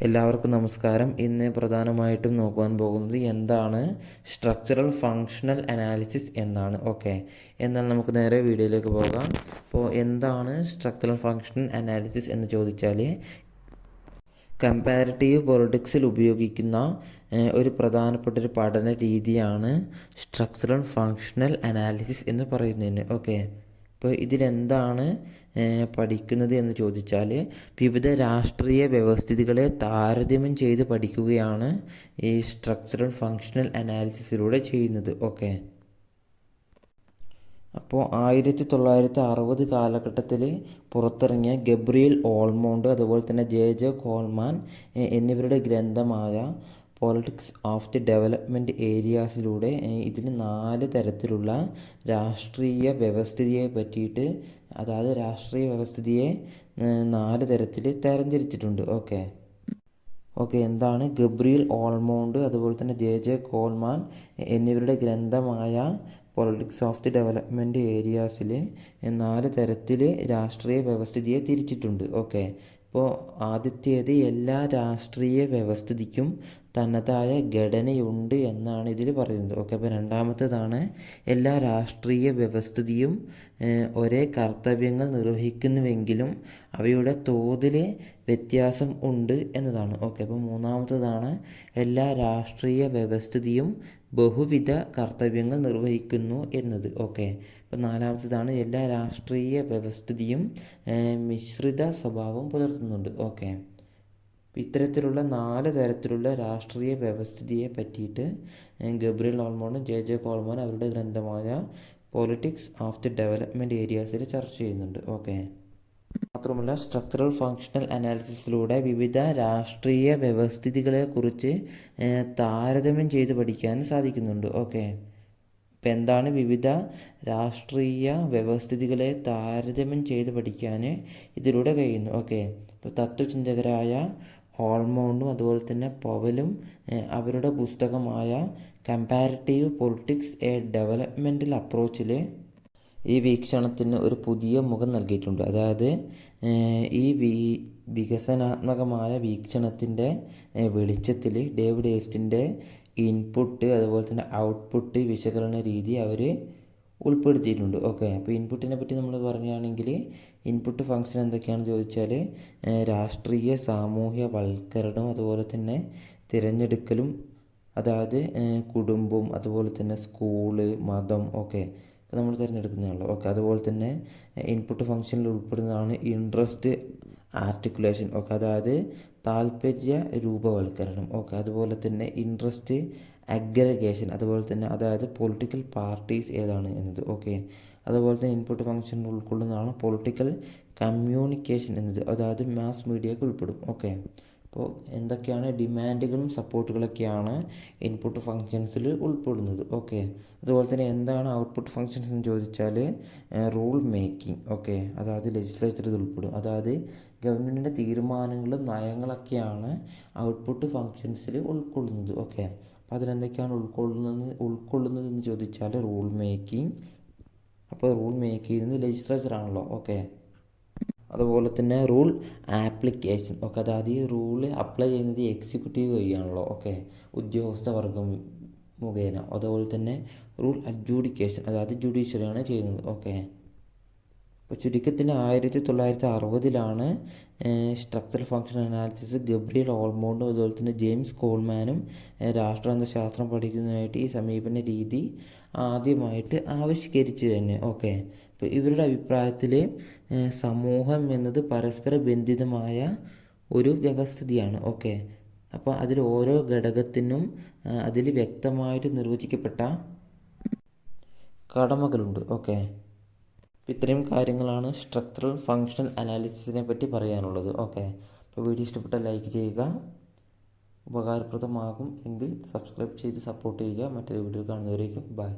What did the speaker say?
എല്ലാവർക്കും നമസ്കാരം. ഇന്ന് പ്രധാനമായിട്ടും നോക്കുവാൻ പോകുന്നത് എന്താണ് സ്ട്രക്ചറൽ ഫങ്ഷണൽ അനാലിസിസ് എന്നാണ്. എന്നാൽ നമുക്ക് നേരെ വീഡിയോയിലേക്ക് പോകാം. അപ്പോൾ എന്താണ് സ്ട്രക്ചറൽ ഫങ്ഷണൽ അനാലിസിസ് എന്ന് ചോദിച്ചാൽ, കമ്പാരിറ്റീവ് പൊളിറ്റിക്സിൽ ഉപയോഗിക്കുന്ന ഒരു പ്രധാനപ്പെട്ട ഒരു പഠന രീതിയാണ് സ്ട്രക്ചറൽ ഫങ്ഷണൽ അനാലിസിസ് എന്ന് പറയുന്നതിന്. ഇപ്പോൾ ഇതിലെന്താണ് പഠിക്കുന്നത് എന്ന് ചോദിച്ചാൽ, വിവിധ രാഷ്ട്രീയ വ്യവസ്ഥിതികളെ താരതമ്യം ചെയ്ത് പഠിക്കുകയാണ് ഈ സ്ട്രക്ചറൽ ഫങ്ഷണൽ അനാലിസിസിലൂടെ ചെയ്യുന്നത്. അപ്പോൾ 1960 കാലഘട്ടത്തിൽ പുറത്തിറങ്ങിയ ഗബ്രിയേൽ ഓൾമോണ്ട്, അതുപോലെ തന്നെ ജെ കോൾമാൻ എന്നിവരുടെ ഗ്രന്ഥമായ പൊളിറ്റിക്സ് ഓഫ് ദി ഡെവലപ്മെൻറ്റ് ഏരിയാസിലൂടെ ഇതിൽ 4 തരത്തിലുള്ള രാഷ്ട്രീയ വ്യവസ്ഥിതിയെ പറ്റിയിട്ട്, അതായത് രാഷ്ട്രീയ വ്യവസ്ഥിതിയെ 4 തരത്തിൽ തരംതിരിച്ചിട്ടുണ്ട്. എന്താണ് ഗബ്രിയേൽ ഓൾമോണ്ട്, അതുപോലെ തന്നെ ജെ കോൾമാൻ എന്നിവരുടെ ഗ്രന്ഥമായ പൊളിറ്റിക്സ് ഓഫ് ദി ഡെവലപ്മെൻറ്റ് ഏരിയാസിൽ 4 തരത്തിൽ രാഷ്ട്രീയ വ്യവസ്ഥിതിയെ തിരിച്ചിട്ടുണ്ട്. ഇപ്പോൾ ആദ്യത്തേത്, എല്ലാ രാഷ്ട്രീയ വ്യവസ്ഥിതിക്കും തനതായ ഘടനയുണ്ട് എന്നാണ് ഇതിൽ പറയുന്നത്. അപ്പോൾ രണ്ടാമത്തേതാണ്, എല്ലാ രാഷ്ട്രീയ വ്യവസ്ഥിതിയും ഒരേ കർത്തവ്യങ്ങൾ നിർവഹിക്കുന്നുവെങ്കിലും അവയുടെ തോതിൽ വ്യത്യാസം ഉണ്ട് എന്നതാണ്. അപ്പോൾ മൂന്നാമത്തേതാണ്, എല്ലാ രാഷ്ട്രീയ വ്യവസ്ഥിതിയും ബഹുവിധ കർത്തവ്യങ്ങൾ നിർവഹിക്കുന്നു എന്നത്. അപ്പോൾ നാലാമത്തേതാണ്, എല്ലാ രാഷ്ട്രീയ വ്യവസ്ഥിതിയും മിശ്രിത സ്വഭാവം പുലർത്തുന്നുണ്ട്. ഇത്തരത്തിലുള്ള 4 തരത്തിലുള്ള രാഷ്ട്രീയ വ്യവസ്ഥിതിയെ പറ്റിയിട്ട് ഗബ്രിയേൽ ഓൾമോണ്ടും ജെ കോൾമാൻ അവരുടെ ഗ്രന്ഥമായ പൊളിറ്റിക്സ് ഓഫ് ദി ഡെവലപ്മെൻറ്റ് ഏരിയാസിൽ ചർച്ച ചെയ്യുന്നുണ്ട്. മാത്രമല്ല, സ്ട്രക്ചറൽ ഫങ്ഷണൽ അനാലിസിസിലൂടെ വിവിധ രാഷ്ട്രീയ വ്യവസ്ഥിതികളെക്കുറിച്ച് താരതമ്യം ചെയ്ത് പഠിക്കാൻ സാധിക്കുന്നുണ്ട്. ഇപ്പം എന്താണ് വിവിധ രാഷ്ട്രീയ വ്യവസ്ഥിതികളെ താരതമ്യം ചെയ്ത് പഠിക്കാൻ ഇതിലൂടെ കഴിയുന്നു. ഇപ്പോൾ തത്വചിന്തകരായ ഓൾമോണ്ടും അതുപോലെ തന്നെ പവലും അവരുടെ പുസ്തകമായ കമ്പാരിറ്റീവ് പൊളിറ്റിക്സ് എ ഡെവലപ്മെൻറ്റൽ അപ്രോച്ചിൽ ഈ വീക്ഷണത്തിന് ഒരു പുതിയ മുഖം നൽകിയിട്ടുണ്ട്. അതായത് ഈ വികസനാത്മകമായ വീക്ഷണത്തിൻ്റെ വെളിച്ചത്തിൽ ഡേവിഡ് ഏസ്റ്റിൻ്റെ ഇൻപുട്ട് അതുപോലെ തന്നെ ഔട്ട്പുട്ട് വിശകലന രീതി അവർ ഉൾപ്പെടുത്തിയിട്ടുണ്ട്. അപ്പോൾ ഇൻപുട്ടിനെ പറ്റി നമ്മൾ പറയുകയാണെങ്കിൽ, ഇൻപുട്ട് ഫംഗ്ഷൻ എന്തൊക്കെയാണെന്ന് ചോദിച്ചാൽ, രാഷ്ട്രീയ സാമൂഹ്യ വൽക്കരണം, അതുപോലെ തന്നെ തിരഞ്ഞെടുക്കലും, അതായത് കുടുംബം, അതുപോലെ തന്നെ സ്കൂള്, മതം നമ്മൾ തിരഞ്ഞെടുക്കുന്നതാണല്ലോ. അതുപോലെ തന്നെ ഇൻപുട്ട് ഫംഗ്ഷനിൽ ഉൾപ്പെടുന്നതാണ് ഇൻട്രസ്റ്റ് ആർട്ടിക്കുലേഷൻ. അതായത് താല്പര്യ രൂപവൽക്കരണം. അതുപോലെ തന്നെ ഇൻട്രസ്റ്റ് അഗ്രഗേഷൻ, അതുപോലെ തന്നെ അതായത് പൊളിറ്റിക്കൽ പാർട്ടീസ് ഏതാണ് എന്നത്. അതുപോലെ തന്നെ ഇൻപുട്ട് ഫംഗ്ഷനിൽ ഉൾക്കൊള്ളുന്നതാണ് പൊളിറ്റിക്കൽ കമ്മ്യൂണിക്കേഷൻ എന്നത്, അതായത് മാസ് മീഡിയയൊക്കെ ഉൾപ്പെടും. അപ്പോൾ എന്തൊക്കെയാണ് ഡിമാൻഡുകളും സപ്പോർട്ടുകളൊക്കെയാണ് ഇൻപുട്ട് ഫങ്ഷൻസിൽ ഉൾപ്പെടുന്നത്. അതുപോലെ തന്നെ എന്താണ് ഔട്ട്പുട്ട് ഫങ്ഷൻസ് എന്ന് ചോദിച്ചാൽ, റൂൾ മേക്കിംഗ്. അതായത് ലെജിസ്ലേച്ചർ ഉൾപ്പെടും. അതായത് ഗവൺമെൻറ്റിൻ്റെ തീരുമാനങ്ങളും നയങ്ങളൊക്കെയാണ് ഔട്ട്പുട്ട് ഫങ്ഷൻസിൽ ഉൾക്കൊള്ളുന്നത്. അപ്പോൾ അതിലെന്തൊക്കെയാണ് ഉൾക്കൊള്ളുന്നത് എന്ന് ചോദിച്ചാൽ, റൂൾ മേക്കിംഗ്. അപ്പോൾ റൂൾ മേക്ക് ചെയ്യുന്നത് ലെജിസ്ലേച്ചർ ആണല്ലോ. അതുപോലെ തന്നെ റൂൾ ആപ്ലിക്കേഷൻ. അതായത് ഈ റൂള് അപ്ലൈ ചെയ്യുന്നത് എക്സിക്യൂട്ടീവ് വഴിയാണല്ലോ. ഉദ്യോഗസ്ഥ വർഗം മുഖേന. അതുപോലെ തന്നെ റൂൾ അഡ്ജൂഡിക്കേഷൻ, അതായത് ജുഡീഷ്യറിയാണ് ചെയ്യുന്നത്. അപ്പോൾ ചുരുക്കത്തിൽ 1960-ലാണ് സ്ട്രക്ചറൽ ഫങ്ഷൻ അനാലിസിസ് ഗബ്രിയേൽ ഓൾമോണ്ടും അതുപോലെ തന്നെ ജെയിംസ് കോൾമാനും രാഷ്ട്രതന്ത്രശാസ്ത്രം പഠിക്കുന്നതിനായിട്ട് ഈ സമീപന രീതി ആദ്യമായിട്ട് ആവിഷ്കരിച്ചു തന്നെ. അപ്പോൾ ഇവരുടെ അഭിപ്രായത്തിൽ സമൂഹം എന്നത് പരസ്പര ബന്ധിതമായ ഒരു വ്യവസ്ഥിതിയാണ്. അപ്പോൾ അതിൽ ഓരോ ഘടകത്തിനും അതിൽ വ്യക്തമായിട്ട് നിർവചിക്കപ്പെട്ട കടമകളുണ്ട്. ഇത്രയും കാര്യങ്ങളാണ് സ്ട്രക്ചറൽ ഫങ്ഷണൽ അനാലിസിസിനെ പറ്റി പറയാനുള്ളത്. അപ്പോൾ വീഡിയോ ഇഷ്ടപ്പെട്ടാൽ ലൈക്ക് ചെയ്യുക, ഉപകാരപ്രദമാകും എങ്കിൽ സബ്സ്ക്രൈബ് ചെയ്ത് സപ്പോർട്ട് ചെയ്യുക. മറ്റൊരു വീഡിയോ കാണുന്നവരേക്കും ബൈ.